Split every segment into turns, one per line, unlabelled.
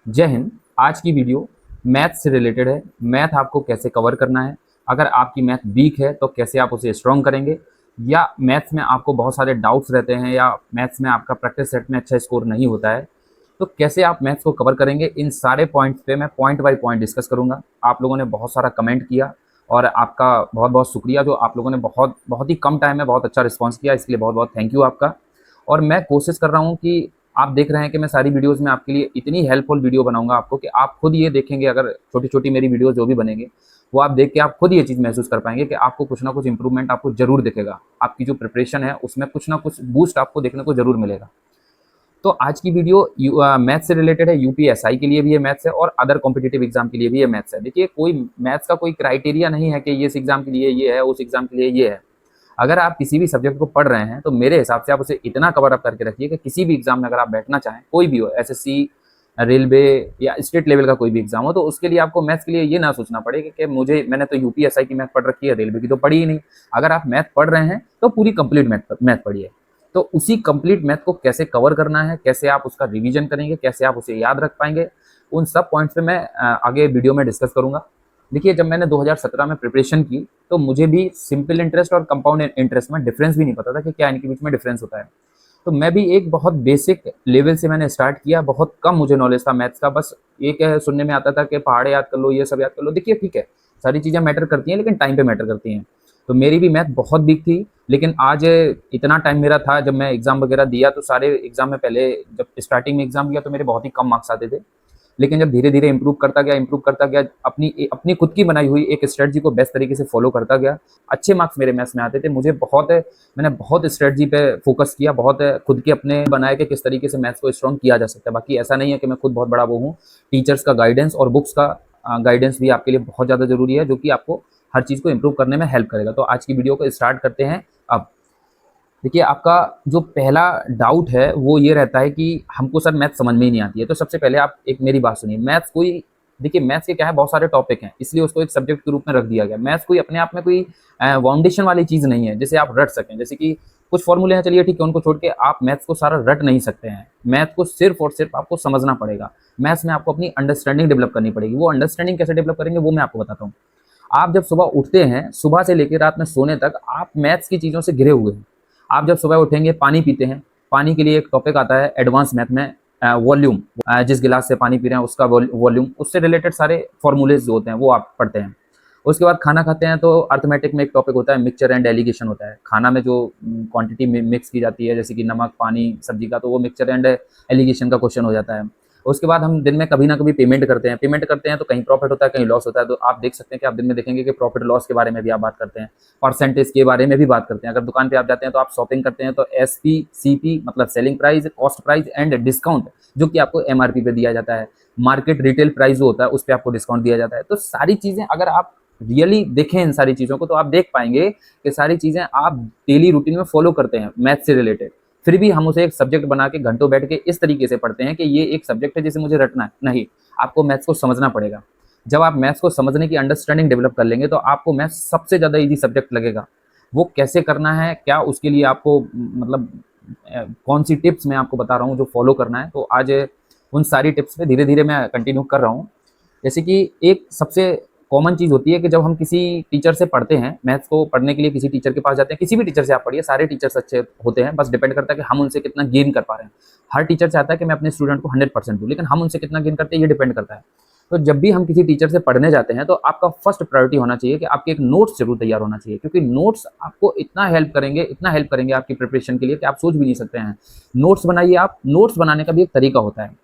जय हिंद। आज की वीडियो मैथ से रिलेटेड है। मैथ आपको कैसे कवर करना है, अगर आपकी मैथ वीक है तो कैसे आप उसे स्ट्रॉन्ग करेंगे, या मैथ्स में आपको बहुत सारे डाउट्स रहते हैं या मैथ्स में आपका प्रैक्टिस सेट में अच्छा स्कोर नहीं होता है तो कैसे आप मैथ्स को कवर करेंगे। इन सारे पॉइंट्स पे मैं पॉइंट बाय पॉइंट डिस्कस करूंगा। आप लोगों ने बहुत सारा कमेंट किया और आपका बहुत बहुत शुक्रिया, जो आप लोगों ने बहुत बहुत ही कम टाइम में बहुत अच्छा रिस्पॉन्स किया, इसके लिए बहुत बहुत थैंक यू आपका। और मैं कोशिश कर रहा हूँ कि आप देख रहे हैं कि मैं सारी वीडियोज़ में आपके लिए इतनी हेल्पफुल वीडियो बनाऊँगा आपको कि आप खुद ये देखेंगे, अगर छोटी-छोटी मेरी वीडियोज़ जो भी बनेंगे, वो आप देख के आप खुद ये चीज़ महसूस कर पाएँगे कि आपको कुछ ना कुछ इम्प्रूवमेंट आपको ज़रूर दिखेगा। आपकी जो प्रिपरेशन है उसमें कुछ ना कुछ बूस्ट आपको देखने को ज़रूर मिलेगा। तो आज की वीडियो मैथ्स से रिलेटेड है। यूपीएसआई के लिए भी ये मैथ्स है और अदर कॉम्पिटिटिव एग्जाम के लिए भी ये मैथ्स है। देखिए, कोई मैथ्स का कोई क्राइटेरिया नहीं है कि ये इस एग्जाम के लिए ये है, उस एग्जाम के लिए ये है। अगर आप किसी भी सब्जेक्ट को पढ़ रहे हैं तो मेरे हिसाब से आप उसे इतना कवर अप करके रखिए कि किसी भी एग्जाम में अगर आप बैठना चाहें, कोई भी हो, एसएससी, रेलवे या स्टेट लेवल का कोई भी एग्जाम हो, तो उसके लिए आपको मैथ्स के लिए ये ना सोचना पड़े कि मैंने तो यूपीएसआई की मैथ पढ़ रखी है, रेलवे की तो पढ़ी ही नहीं। अगर आप मैथ पढ़ रहे हैं तो पूरी कंप्लीट मैथ पढ़िए। तो उसी कंप्लीट मैथ को कैसे कवर करना है, कैसे आप उसका रिवीजन करेंगे, कैसे आप उसे याद रख पाएंगे, उन सब पॉइंट्स पे मैं आगे वीडियो में डिस्कस करूंगा। देखिए, जब मैंने 2017 में प्रिपरेशन की तो मुझे भी सिंपल इंटरेस्ट और कंपाउंड इंटरेस्ट में डिफरेंस भी नहीं पता था कि क्या इनके बीच में डिफरेंस होता है। तो मैं भी एक बहुत बेसिक लेवल से मैंने स्टार्ट किया। बहुत कम मुझे नॉलेज था मैथ्स का, बस एक सुनने में आता था कि पहाड़े याद कर लो, ये सब याद कर लो। देखिए, ठीक है, सारी चीज़ें मैटर करती हैं लेकिन टाइम पे मैटर करती हैं। तो मेरी भी मैथ बहुत वीक थी, लेकिन आज इतना टाइम मेरा था, जब मैं एग्ज़ाम वगैरह दिया तो सारे एग्ज़ाम में पहले जब स्टार्टिंग में एग्ज़ाम दिया तो मेरे बहुत ही कम मार्क्स आते थे। लेकिन जब धीरे-धीरे इम्प्रूव करता गया, अपनी अपनी खुद की बनाई हुई एक स्ट्रेटजी को बेस्ट तरीके से फॉलो करता गया, अच्छे मार्क्स मेरे मैथ्स में आते थे। मैंने बहुत स्ट्रेटजी पे फोकस किया, बहुत खुद के अपने बनाए कि किस तरीके से मैथ्स को स्ट्रॉन्ग किया जा सकता है। बाकी ऐसा नहीं है कि मैं खुद बहुत बड़ा वो हूँ। टीचर्स का गाइडेंस और बुक्स का गाइडेंस भी आपके लिए बहुत ज़्यादा ज़रूरी है, जो कि आपको हर चीज़ को इम्प्रूव करने में हेल्प करेगा। तो आज की वीडियो को स्टार्ट करते हैं अब। देखिए, आपका जो पहला डाउट है वो ये रहता है कि हमको सर मैथ समझ में ही नहीं आती है। तो सबसे पहले आप एक मेरी बात सुनिए। मैथ्स के क्या है, बहुत सारे टॉपिक हैं, इसलिए उसको एक सब्जेक्ट के रूप में रख दिया गया। मैथ्स कोई अपने आप में कोई फाउंडेशन वाली चीज़ नहीं है जिसे आप रट सकें। जैसे कि कुछ फॉर्मूले हैं, चलिए ठीक है, उनको छोड़ के आप मैथ्स को सारा रट नहीं सकते हैं। मैथ को सिर्फ और सिर्फ आपको समझना पड़ेगा। मैथ्स में आपको अपनी अंडरस्टैंडिंग डेवलप करनी पड़ेगी। वो अंडरस्टैंडिंग कैसे डेवलप करेंगे वो मैं आपको बताता हूँ। आप जब सुबह उठते हैं, सुबह से लेकर रात में सोने तक आप मैथ्स की चीज़ों से घिरे हुए हैं। आप जब सुबह उठेंगे, पानी पीते हैं, पानी के लिए एक टॉपिक आता है एडवांस मैथ में, वॉल्यूम। जिस गिलास से पानी पी रहे हैं उसका वॉल्यूम, उससे रिलेटेड सारे फॉर्मूलेज जो होते हैं वो आप पढ़ते हैं। उसके बाद खाना खाते हैं तो अर्थमेटिक में एक टॉपिक होता है मिक्सचर एंड एलिगेशन होता है। खाना में जो क्वांटिटी मिक्स की जाती है, जैसे कि नमक, पानी, सब्जी का, तो वो मिक्सचर एंड एलिगेशन का क्वेश्चन हो जाता है। उसके बाद हम दिन में कभी ना कभी पेमेंट करते हैं तो कहीं प्रॉफिट होता है, कहीं लॉस होता है। तो आप देख सकते हैं कि आप दिन में देखेंगे कि प्रॉफिट लॉस के बारे में भी आप बात करते हैं, परसेंटेज के बारे में भी बात करते हैं। अगर दुकान पे आप जाते हैं तो आप शॉपिंग करते हैं तो एसपी, सीपी मतलब selling price, cost price and discount, जो कि आपको एमआरपी पे दिया जाता है। मार्केट रिटेल प्राइस जो होता है उस पर आपको डिस्काउंट दिया जाता है। तो सारी चीज़ें अगर आप रियली देखें इन सारी चीज़ों को, तो आप देख पाएंगे कि सारी चीज़ें आप डेली रूटीन में फॉलो करते हैं मैथ से रिलेटेड। फिर भी हम उसे एक सब्जेक्ट बना के घंटों बैठ के इस तरीके से पढ़ते हैं कि ये एक सब्जेक्ट है जिसे मुझे रटना है। नहीं, आपको मैथ्स को समझना पड़ेगा। जब आप मैथ्स को समझने की अंडरस्टैंडिंग डेवलप कर लेंगे तो आपको मैथ्स सबसे ज़्यादा ईजी सब्जेक्ट लगेगा। वो कैसे करना है, क्या उसके लिए आपको मतलब कौन सी टिप्स मैं आपको बता रहा हूँ जो फॉलो करना है। तो आज उन सारी टिप्स पे धीरे धीरे मैं कंटिन्यू कर रहा हूँ। जैसे कि एक सबसे कॉमन चीज़ होती है कि जब हम किसी टीचर से पढ़ते हैं, मैथ्स को पढ़ने के लिए किसी टीचर के पास जाते हैं, किसी भी टीचर से आप पढ़िए, सारे टीचर्स अच्छे होते हैं, बस डिपेंड करता है कि हम उनसे कितना गेन कर पा रहे हैं। हर टीचर चाहता है कि मैं अपने स्टूडेंट को 100% दूँ, लेकिन हम उनसे कितना गेन करते हैं ये डिपेंड करता है। तो जब भी हम किसी टीचर से पढ़ने जाते हैं तो आपका फर्स्ट प्रायोरिटी होना चाहिए कि आपके एक नोट्स जरूर तैयार होना चाहिए, क्योंकि नोट्स आपको इतना हेल्प करेंगे आपकी प्रिपरेशन के लिए कि आप सोच भी नहीं सकते हैं। नोट्स बनाइए आप। नोट्स बनाने का भी एक तरीका होता है।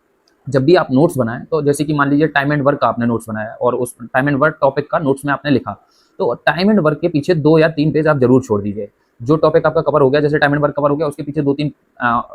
जब भी आप नोट्स बनाएं, तो जैसे कि मान लीजिए टाइम एंड वर्क का आपने नोट्स बनाया और उस टाइम एंड वर्क टॉपिक का नोट्स में आपने लिखा, तो टाइम एंड वर्क के पीछे 2 या 3 पेज आप जरूर छोड़ दीजिए। जो टॉपिक आपका कवर हो गया, जैसे टाइम एंड वर्क कवर हो गया, उसके पीछे 2-3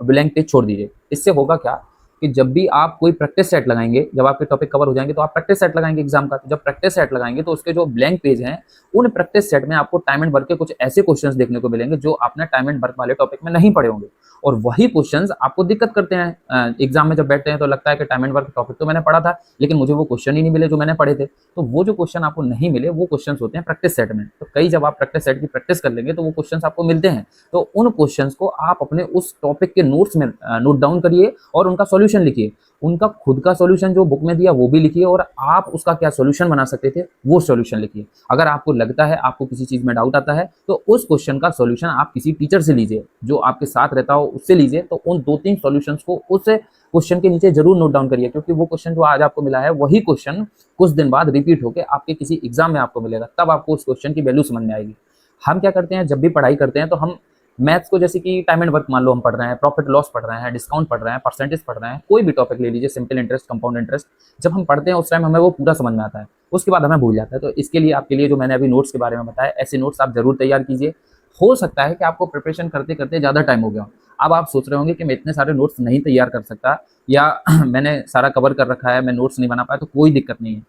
ब्लैंक पेज छोड़ दीजिए। इससे होगा क्या कि जब भी आप कोई प्रैक्टिस सेट लगाएंगे, जब आपके टॉपिक कवर हो जाएंगे तो आप प्रैक्टिस सेट लगाएंगे एग्जाम का। तो जब प्रैक्टिस सेट लगाएंगे तो उसके जो ब्लैंक पेज हैं, उन प्रैक्टिस सेट में आपको टाइम एंड वर्क के कुछ ऐसे क्वेश्चंस देखने को मिलेंगे जो आपने टाइम एंड वर्क वाले टॉपिक में नहीं पढ़े होंगे, और वही क्वेश्चंस आपको दिक्कत करते हैं। एग्जाम में जब बैठते हैं तो लगता है कि टाइम एंड वर्क टॉपिक तो मैंने पढ़ा था, लेकिन मुझे वो क्वेश्चन ही नहीं मिले जो मैंने पढ़े थे। तो वो जो क्वेश्चन आपको नहीं मिले, वो क्वेश्चन होते हैं प्रैक्टिस सेट में। तो कई जब आप प्रैक्टिस सेट की प्रैक्टिस कर लेंगे तो वो क्वेश्चन आपको मिलते हैं। तो उन क्वेश्चंस को आप अपने उस टॉपिक के नोट्स में नोट डाउन करिए और उनका सॉल्यूशन लिखिए। उनका खुद का सॉल्यूशन जो बुक में दिया वो भी लिखिए, और आप उसका क्या सॉल्यूशन बना सकते थे वो सॉल्यूशन लिखिए। अगर आपको लगता है आपको किसी चीज़ में डाउट आता है तो उस क्वेश्चन का सॉल्यूशन आप किसी टीचर से लीजिए, जो आपके साथ रहता हो उससे लीजिए। तो उन 2-3 सॉल्यूशंस को उस क्वेश्चन के नीचे जरूर नोट डाउन करिए, क्योंकि वो क्वेश्चन जो आज आपको मिला है वही क्वेश्चन कुछ दिन बाद रिपीट होकर आपके किसी एग्जाम में आपको मिलेगा, तब आपको उस क्वेश्चन की वैल्यू समझ में आएगी। हम क्या करते हैं, जब भी पढ़ाई करते हैं तो हम मैथ्स को, जैसे कि टाइम एंड वर्क मान लो हम पढ़ रहे हैं, प्रॉफिट लॉस पढ़ रहे हैं, डिस्काउंट पढ़ रहे हैं, परसेंटेज पढ़ रहे हैं, कोई भी टॉपिक ले लीजिए, सिंपल इंटरेस्ट, कंपाउंड इंटरेस्ट, जब हम पढ़ते हैं उस टाइम हमें वो पूरा समझ में आता है, उसके बाद हमें भूल जाता है। तो इसके लिए आपके लिए जो मैंने अभी नोट्स के बारे में बताया, ऐसे नोट्स आप जरूर तैयार कीजिए। हो सकता है कि आपको प्रिपरेशन करते करते ज़्यादा टाइम हो गया हो। अब आप सोच रहे होंगे कि मैं इतने सारे नोट्स नहीं तैयार कर सकता, या मैंने सारा कवर कर रखा है, मैं नोट्स नहीं बना पाया, तो कोई दिक्कत नहीं है।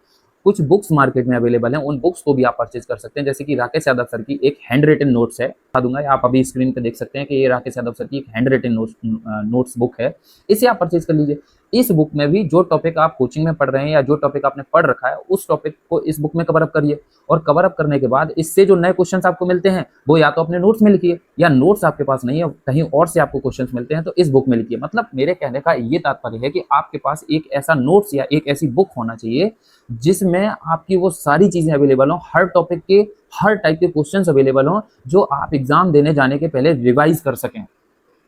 कुछ बुक्स मार्केट में अवेलेबल हैं, उन बुक्स को भी आप परचेज कर सकते हैं। जैसे कि राकेश यादव सर की एक हैंड रिटन नोट्स है, बता दूंगा, आप अभी स्क्रीन पे देख सकते हैं कि ये राकेश यादव सर की एक हैंड रिटन नोट्स बुक है, इसे आप परचेज कर लीजिए। इस बुक में भी जो टॉपिक आप कोचिंग में पढ़ रहे हैं या जो टॉपिक आपने पढ़ रखा है, उस टॉपिक को इस बुक में कवर अप करिए, और कवर अप करने के बाद इससे जो नए क्वेश्चंस आपको मिलते हैं वो या तो अपने नोट्स में लिखिए, या नोट्स आपके पास नहीं है, कहीं और से आपको क्वेश्चंस मिलते हैं तो इस बुक में लिखिए। मतलब मेरे कहने का ये तात्पर्य है कि आपके पास एक ऐसा नोट्स या एक ऐसी बुक होना चाहिए जिसमें आपकी वो सारी चीजें अवेलेबल हो, हर टॉपिक के हर टाइप के क्वेश्चंस अवेलेबल हो, जो आप एग्जाम देने जाने के पहले रिवाइज कर सकें।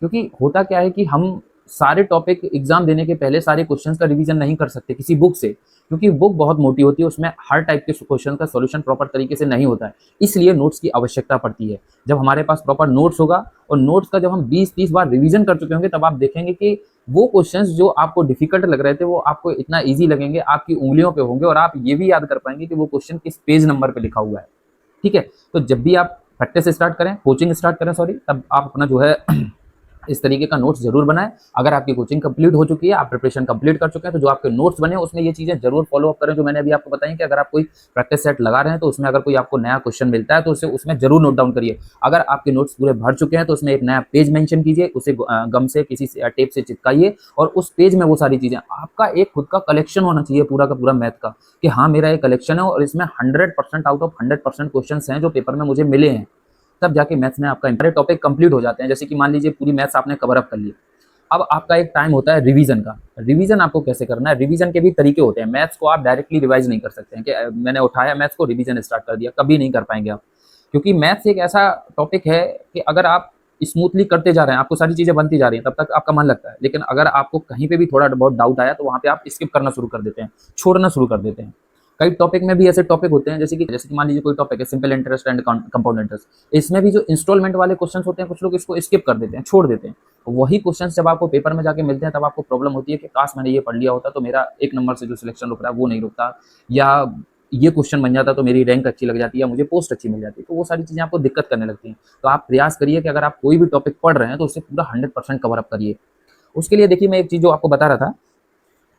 क्योंकि होता क्या है कि हम सारे टॉपिक एग्जाम देने के पहले सारे क्वेश्चंस का रिवीजन नहीं कर सकते किसी बुक से, क्योंकि बुक बहुत मोटी होती है, उसमें हर टाइप के क्वेश्चन का सॉल्यूशन प्रॉपर तरीके से नहीं होता है, इसलिए नोट्स की आवश्यकता पड़ती है। जब हमारे पास प्रॉपर नोट्स होगा, और नोट्स का जब हम 20-30 बार रिवीजन कर चुके होंगे, तब आप देखेंगे कि वो क्वेश्चंस जो आपको डिफिकल्ट लग रहे थे वो आपको इतना ईजी लगेंगे, आपकी उंगलियों पे होंगे, और आप ये भी याद कर पाएंगे कि वो क्वेश्चन किस पेज नंबर पे लिखा हुआ है। ठीक है, तो जब भी आप प्रैक्टिस स्टार्ट करें, कोचिंग स्टार्ट करें सॉरी, तब आप अपना जो है इस तरीके का नोट्स जरूर बनाएं। अगर आपकी कोचिंग कंप्लीट हो चुकी है, आप प्रिपरेशन कंप्लीट कर चुके हैं, तो जो आपके नोट्स बने उसमें ये चीजें जरूर फॉलो अप करें जो मैंने अभी आपको बताई, कि अगर आप कोई प्रैक्टिस सेट लगा रहे हैं तो उसमें अगर कोई आपको नया क्वेश्चन मिलता है तो उसे उसमें जरूर नोट डाउन करिए। अगर आपके नोट्स पूरे भर चुके हैं तो उसमें एक नया पेज मेंशन कीजिए, उसे गम से किसी टेप से चिपकाइए, और उस पेज में वो सारी चीजें, आपका एक खुद का कलेक्शन होना चाहिए पूरा का पूरा मैथ का, कि हाँ मेरा एक कलेक्शन है और इसमें 100% आउट ऑफ 100% क्वेश्चन हैं जो पेपर में मुझे मिले हैं। तब जाके मैथ्स में आपका इंटरेस्ट टॉपिक कंप्लीट हो जाते हैं। जैसे कि मान लीजिए पूरी मैथ्स आपने कवर अप कर ली, अब आपका एक टाइम होता है रिवीजन का। रिवीजन आपको कैसे करना है, रिवीजन के भी तरीके होते हैं। मैथ्स को आप डायरेक्टली रिवाइज नहीं कर सकते हैं कि मैंने उठाया मैथ्स को रिवीजन स्टार्ट कर दिया, कभी नहीं कर पाएंगे आप, क्योंकि मैथ्स एक ऐसा टॉपिक है कि अगर आप स्मूथली करते जा रहे हैं, आपको सारी चीजें बनती जा रही हैं, तब तक आपका मन लगता है। लेकिन अगर आपको कहीं पे भी थोड़ा बहुत डाउट आया तो वहां पे आप स्किप करना शुरू कर देते हैं, छोड़ना शुरू कर देते हैं। कई टॉपिक में भी ऐसे टॉपिक होते हैं, जैसे कि मान लीजिए कोई टॉपिक है simple interest and compound interest, इसमें भी जो इंस्टॉलमेंट वाले क्वेश्चंस होते हैं, कुछ लोग इसको स्किप कर देते हैं, छोड़ देते हैं। वही क्वेश्चंस जब आपको पेपर में जाके मिलते हैं तब आपको प्रॉब्लम होती है कि काश मैंने ये पढ़ लिया होता तो मेरा एक नंबर से जो सिलेक्शन रुक रहा है वो नहीं रुकता, या ये क्वेश्चन बन जाता तो मेरी रैंक अच्छी लग जाती, या मुझे पोस्ट अच्छी मिल जाती। तो वो सारी चीजें आपको दिक्कत करने लगती हैं। तो आप प्रयास करिए कि अगर आप कोई भी टॉपिक पढ़ रहे हैं तो उसे पूरा 100% कवर अप करिए। उसके लिए देखिए, मैं एक चीज जो आपको बता रहा था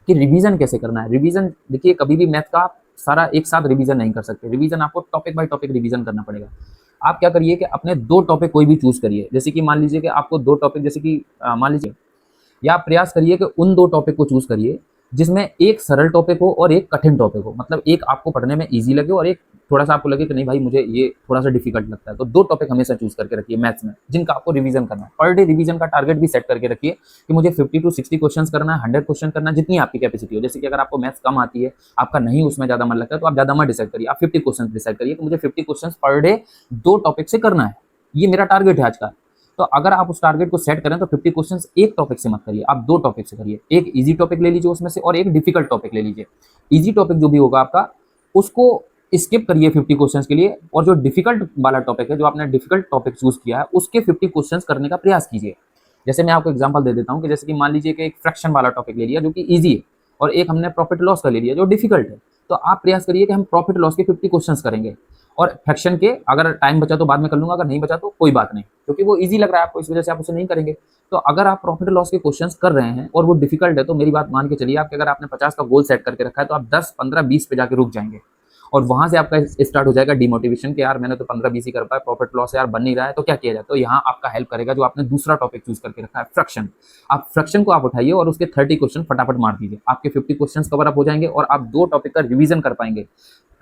कि रिवीजन कैसे करना है। रिवीजन देखिए, कभी भी मैथ का आप सारा एक साथ रिवीजन नहीं कर सकते, रिवीजन आपको टॉपिक बाय टॉपिक रिवीजन करना पड़ेगा। आप क्या करिए कि अपने 2 टॉपिक कोई भी चूज करिए। जैसे कि मान लीजिए कि आपको 2 टॉपिक, जैसे कि मान लीजिए, या आप प्रयास करिए कि उन 2 टॉपिक को चूज करिए जिसमें एक सरल टॉपिक हो और एक कठिन टॉपिक हो। मतलब एक आपको पढ़ने में इजी लगे और एक थोड़ा सा आपको लगे कि नहीं भाई मुझे ये थोड़ा सा डिफिकल्ट लगता है। तो 2 टॉपिक हमेशा चूज करके रखिए मैथ्स में, जिनका आपको रिवीजन करना है। पर डे रिवीजन का टारगेट भी सेट करके रखिए कि मुझे 50 to 60 क्वेश्चन करना है, 100 क्वेश्चन करना है, जितनी आपकी कैपेसिटी हो। जैसे कि अगर आपको मैथ्स कम आती है, आपका नहीं उसमें ज्यादा मन लगता है, तो आप ज्यादा मत डिसाइड करिए, आप 50 क्वेश्चन डिसाइड करिए कि मुझे 50 क्वेश्चन पर डे 2 टॉपिक से करना है, ये मेरा टारगेट है आज का। तो अगर आप उस टारगेट को सेट करें तो 50 क्वेश्चंस एक टॉपिक से मत करिए, आप 2 टॉपिक से करिए। एक इजी टॉपिक ले लीजिए उसमें से, और एक डिफिकल्ट टॉपिक ले लीजिए। इजी टॉपिक जो भी होगा आपका, उसको स्किप करिए 50 क्वेश्चंस के लिए, और जो डिफिकल्ट वाला टॉपिक है, जो आपने डिफिकल्ट टॉपिक चूज किया है, उसके 50 क्वेश्चंस करने का प्रयास कीजिए। जैसे मैं आपको एग्जांपल दे देता हूं कि जैसे कि मान लीजिए कि एक फ्रैक्शन वाला टॉपिक ले लिया जो कि इजी है, और एक हमने प्रॉफिट लॉस का ले लिया जो डिफिकल्ट है। तो आप प्रयास करिए कि हम प्रॉफिट लॉस के 50 क्वेश्चंस करेंगे, और फ्रैक्शन के अगर टाइम बचा तो बाद में कर लूंगा, अगर नहीं बचा तो कोई बात नहीं, क्योंकि वो इजी लग रहा है आपको, इस वजह से आप उसे नहीं करेंगे। तो अगर आप प्रॉफिट लॉस के क्वेश्चंस कर रहे हैं और वो डिफिकल्ट है, तो मेरी बात मान के चलिए आप, अगर आपने 50 का गोल सेट करके रखा है तो आप 10, 15, 20 पे जाके रुक जाएंगे, और वहां से आपका स्टार्ट हो जाएगा डिमोटिवेशन कि यार मैंने तो 15-20 ही कर पाया, प्रॉफिट लॉस यार बन नहीं रहा है, तो क्या किया जाए। तो यहाँ आपका हेल्प करेगा जो आपने दूसरा टॉपिक चूज करके रखा है, फ्रैक्शन। आप फ्रैक्शन को आप उठाइए और उसके 30 क्वेश्चन फटाफट मार दीजिए, आपके 50 क्वेश्चन कवर अप हो जाएंगे और आप 2 टॉपिक का रिवीजन कर पाएंगे।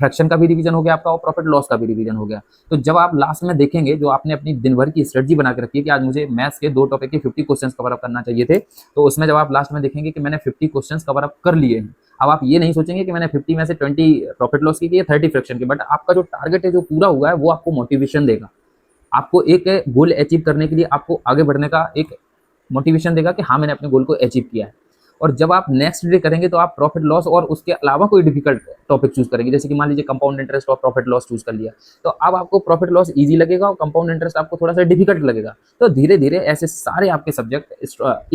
फ्रैक्शन का भी रिवीजन हो गया आपका और प्रॉफिट लॉस का भी रिवीजन हो गया। तो जब आप लास्ट में देखेंगे, जो आपने अपनी दिन भर की स्ट्रेटजी बना के रखी है कि आज मुझे मैथ्स के 2 टॉपिक के 50 क्वेश्चंस कवर अप करना चाहिए थे, तो उसमें जब आप लास्ट में देखेंगे कि मैंने 50 क्वेश्चंस कवर अप कर लिए हैं, अब आप ये नहीं सोचेंगे कि मैंने 50 में से 20 प्रॉफिट लॉस की है, 30 फ्रैक्शन की, बट आपका जो टारगेट है जो पूरा हुआ है वो आपको मोटिवेशन देगा। आपको एक गोल अचीव करने के लिए आपको आगे बढ़ने का एक मोटिवेशन देगा कि हाँ, मैंने अपने गोल को अचीव किया है। और जब आप नेक्स्ट डे करेंगे तो आप प्रॉफिट लॉस और उसके अलावा कोई डिफिकल्ट टॉपिक चूज करेंगे, जैसे कि मान लीजिए कंपाउंड इंटरेस्ट और प्रॉफिट लॉस चूज कर लिया, तो अब आपको प्रॉफिट लॉस इजी लगेगा और कंपाउंड इंटरेस्ट आपको थोड़ा सा डिफिकल्ट लगेगा। तो धीरे धीरे ऐसे सारे आपके सब्जेक्ट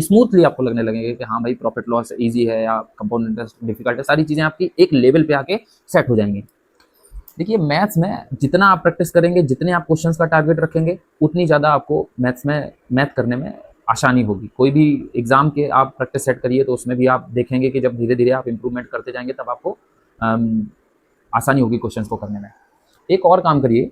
स्मूथली आपको लगने लगेंगे कि हाँ भाई, प्रॉफिट लॉस ईजी है या कंपाउंड इंटरेस्ट डिफिकल्ट है, सारी चीजें आपकी एक लेवल पे आके सेट हो जाएंगी। देखिए, मैथ्स में जितना आप प्रैक्टिस करेंगे, जितने आप क्वेश्चंस का टारगेट रखेंगे, उतनी ज़्यादा आपको मैथ करने में आसानी होगी। कोई भी एग्जाम के आप प्रैक्टिस सेट करिए तो उसमें भी आप देखेंगे कि जब धीरे धीरे आप इंप्रूवमेंट करते जाएंगे तब आपको आसानी होगी क्वेश्चंस को करने में। एक और काम करिए,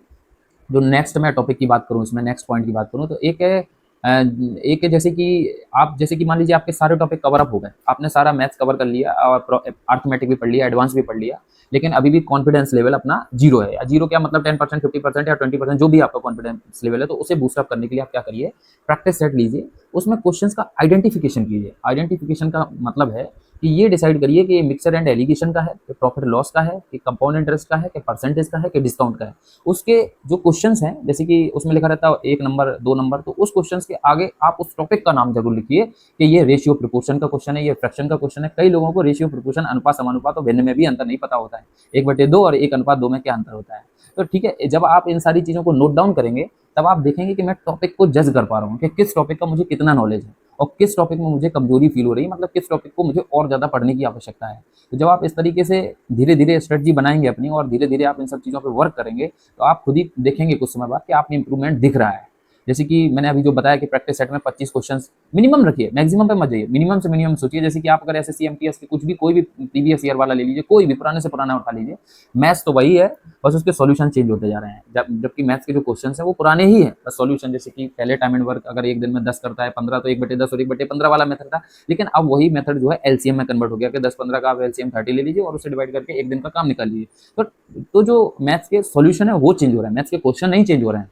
जो नेक्स्ट मैं टॉपिक की बात करूँ, इसमें नेक्स्ट पॉइंट की बात करूँ, तो एक है जैसे कि मान लीजिए आपके सारे टॉपिक कवर अप हो गए, आपने सारा मैथ्स कवर कर लिया और अर्थमेटिक भी पढ़ लिया, एडवांस भी पढ़ लिया, लेकिन अभी भी कॉन्फिडेंस लेवल अपना जीरो है। या जीरो क्या मतलब, 10%, 50% या 20%, जो भी आपका कॉन्फिडेंस लेवल है, तो उसे बूस्टअप करने के लिए आप क्या करिए, प्रैक्टिस सेट लीजिए, उसमें क्वेश्चंस का आइडेंटिफिकेशन कीजिए। आइडेंटिफिकेशन का मतलब है कि ये डिसाइड करिए कि मिक्सर एंड एलिगेशन का है, कि प्रॉफिट लॉस का है, कि कंपाउंड इंटरेस्ट का है, कि परसेंटेज का है, कि डिस्काउंट का है। उसके जो क्वेश्चंस हैं, जैसे कि उसमें लिखा रहता है 1 नंबर 2 नंबर, तो उस क्वेश्चंस के आगे आप उस टॉपिक का नाम जरूर लिखिए कि ये रेशियो प्रोपोर्शन का क्वेश्चन है, ये फ्रैक्शन का क्वेश्चन है। कई लोगों को रेशियो प्रोपोर्शन, अनुपात समानुपात और भिन्न में भी अंतर नहीं पता होता है, 1/2 और 1:2 में क्या अंतर होता है। तो ठीक है, जब आप इन सारी चीजों को नोट डाउन करेंगे तब आप देखेंगे कि मैं टॉपिक को जज कर पा रहा हूँ कि किस टॉपिक का मुझे कितना नॉलेज है और किस टॉपिक में मुझे कमजोरी फील हो रही है, मतलब किस टॉपिक को मुझे और ज्यादा पढ़ने की आवश्यकता है। तो जब आप इस तरीके से धीरे धीरे स्ट्रेटजी बनाएंगे अपनी और धीरे धीरे आप इन सब चीज़ों पर वर्क करेंगे, तो आप खुद ही देखेंगे कुछ समय बाद कि आप में इंप्रूवमेंट दिख रहा है। जैसे कि मैंने अभी जो बताया कि प्रैक्टिस सेट में 25 क्वेश्चंस मिनिमम रखिए, मैक्सिमम पे मत जाइए, मिनिमम से मिनिमम सोचिए। जैसे कि आप अगर एसएससी एमटीएस के कुछ भी, कोई भी प्रीवियस ईयर वाला ले लीजिए, कोई भी पुराने से पुराना उठा लीजिए, मैथ्स तो वही है, बस उसके सॉल्यूशन चेंज होते जा रहे हैं। जबकि मैथ्स के जो क्वेश्चन है वो पुराने ही है, बस सॉल्यूशन, जैसे कि पहले टाइम एंड वर्क अगर एक दिन में 10 करता है 15, तो 1/10 और 1/15 वाला मेथड था। लेकिन अब वही मेथड जो है एलसीएम में कन्वर्ट हो गया कि 10-15 का आप एलसीएम 30 ले लीजिए और उसे डिवाइड करके एक दिन का काम निकाल लीजिए। तो जो मैथ्स के सॉल्यूशन है वो चेंज हो रहा है, मैथ्स के क्वेश्चन नहीं चेंज हो रहे हैं।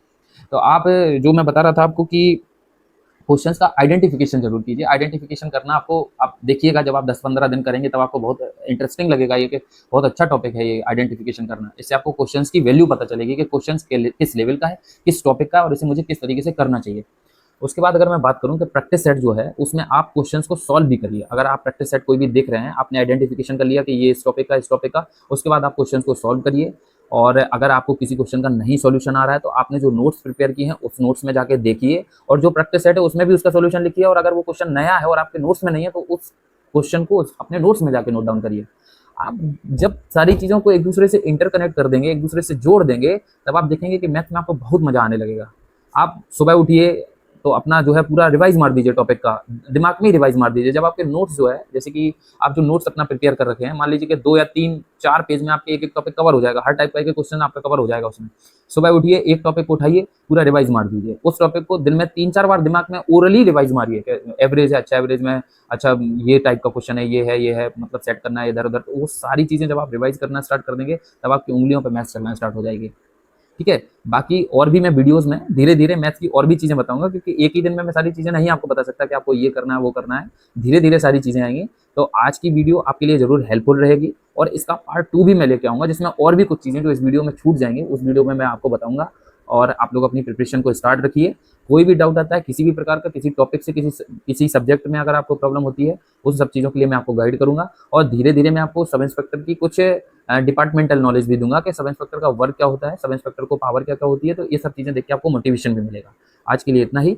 तो आप, जो मैं बता रहा था आपको कि क्वेश्चंस का आइडेंटिफिकेशन जरूर कीजिए। आइडेंटिफिकेशन करना आपको, आप देखिएगा जब आप 10-15 दिन करेंगे तब आपको बहुत इंटरेस्टिंग लगेगा, ये कि बहुत अच्छा टॉपिक है ये आइडेंटिफिकेशन करना। इससे आपको क्वेश्चंस की वैल्यू पता चलेगी कि क्वेश्चंस किस लेवल का है, किस टॉपिक का है और इसे मुझे किस तरीके से करना चाहिए। उसके बाद अगर मैं बात करूं कि प्रैक्टिस सेट जो है उसमें आप क्वेश्चंस को सॉल्व भी करिए। अगर आप प्रैक्टिस सेट कोई भी देख रहे हैं, आपने आइडेंटिफिकेशन कर लिया कि ये इस टॉपिक का, उसके बाद आप क्वेश्चंस को सॉल्व करिए। और अगर आपको किसी क्वेश्चन का नहीं सॉल्यूशन आ रहा है तो आपने जो नोट्स प्रिपेयर किए हैं उस नोट्स में जाके देखिए, और जो प्रैक्टिस सेट है उसमें भी उसका सॉल्यूशन लिखिए। और अगर वो क्वेश्चन नया है और आपके नोट्स में नहीं है तो उस क्वेश्चन को अपने नोट्स में जाके नोट डाउन करिए। आप जब सारी चीज़ों को एक दूसरे से इंटरकनेक्ट कर देंगे, एक दूसरे से जोड़ देंगे, तब आप देखेंगे कि मैथ में आपको बहुत मजा आने लगेगा। आप सुबह उठिए तो अपना जो है पूरा रिवाइज मार दीजिए, टॉपिक का दिमाग में ही रिवाइज मार दीजिए। जब आपके नोट्स जो है, जैसे कि आप जो नोट्स अपना प्रिपेयर कर रखे हैं, मान लीजिए कि 2 या 3-4 पेज में आपके एक एक टॉपिक कवर हो जाएगा, हर टाइप का एक क्वेश्चन आपका कवर हो जाएगा उसमें। सुबह उठिए, एक टॉपिक को उठाइए, पूरा रिवाइज मार दीजिए। उस टॉपिक को दिन में 3-4 बार दिमाग में ओरली रिवाइज मारिए। एवरेज है, अच्छा एवरेज में, अच्छा ये टाइप का क्वेश्चन है, ये है, मतलब सेट करना है इधर उधर। तो वो सारी चीजें जब आप रिवाइज करना स्टार्ट कर देंगे तब आपकी उंगलियों पर मैथ्स चलना स्टार्ट हो जाएगी। ठीक है, बाकी और भी मैं वीडियोस में धीरे धीरे मैथ्स की और भी चीजें बताऊंगा, क्योंकि एक ही दिन में मैं सारी चीजें नहीं आपको बता सकता कि आपको ये करना है वो करना है। धीरे धीरे सारी चीजें आएंगी। तो आज की वीडियो आपके लिए जरूर हेल्पफुल रहेगी और इसका पार्ट 2 भी मैं लेके आऊंगा, जिसमें और भी कुछ चीजें जो इस वीडियो में छूट जाएंगी उस वीडियो में मैं आपको बताऊंगा। और आप लोग अपनी प्रिपरेशन को स्टार्ट रखिए। कोई भी डाउट आता है किसी भी प्रकार का, किसी टॉपिक से, किसी सब्जेक्ट में अगर आपको प्रॉब्लम होती है, उस सब चीज़ों के लिए मैं आपको गाइड करूंगा। और धीरे धीरे मैं आपको सब इंस्पेक्टर की कुछ डिपार्टमेंटल नॉलेज भी दूंगा कि सब इंस्पेक्टर का वर्क क्या होता है, सब इंस्पेक्टर को पावर क्या क्या होती है। तो ये सब चीज़ें देख के आपको मोटिवेशन भी मिलेगा। आज के लिए इतना ही।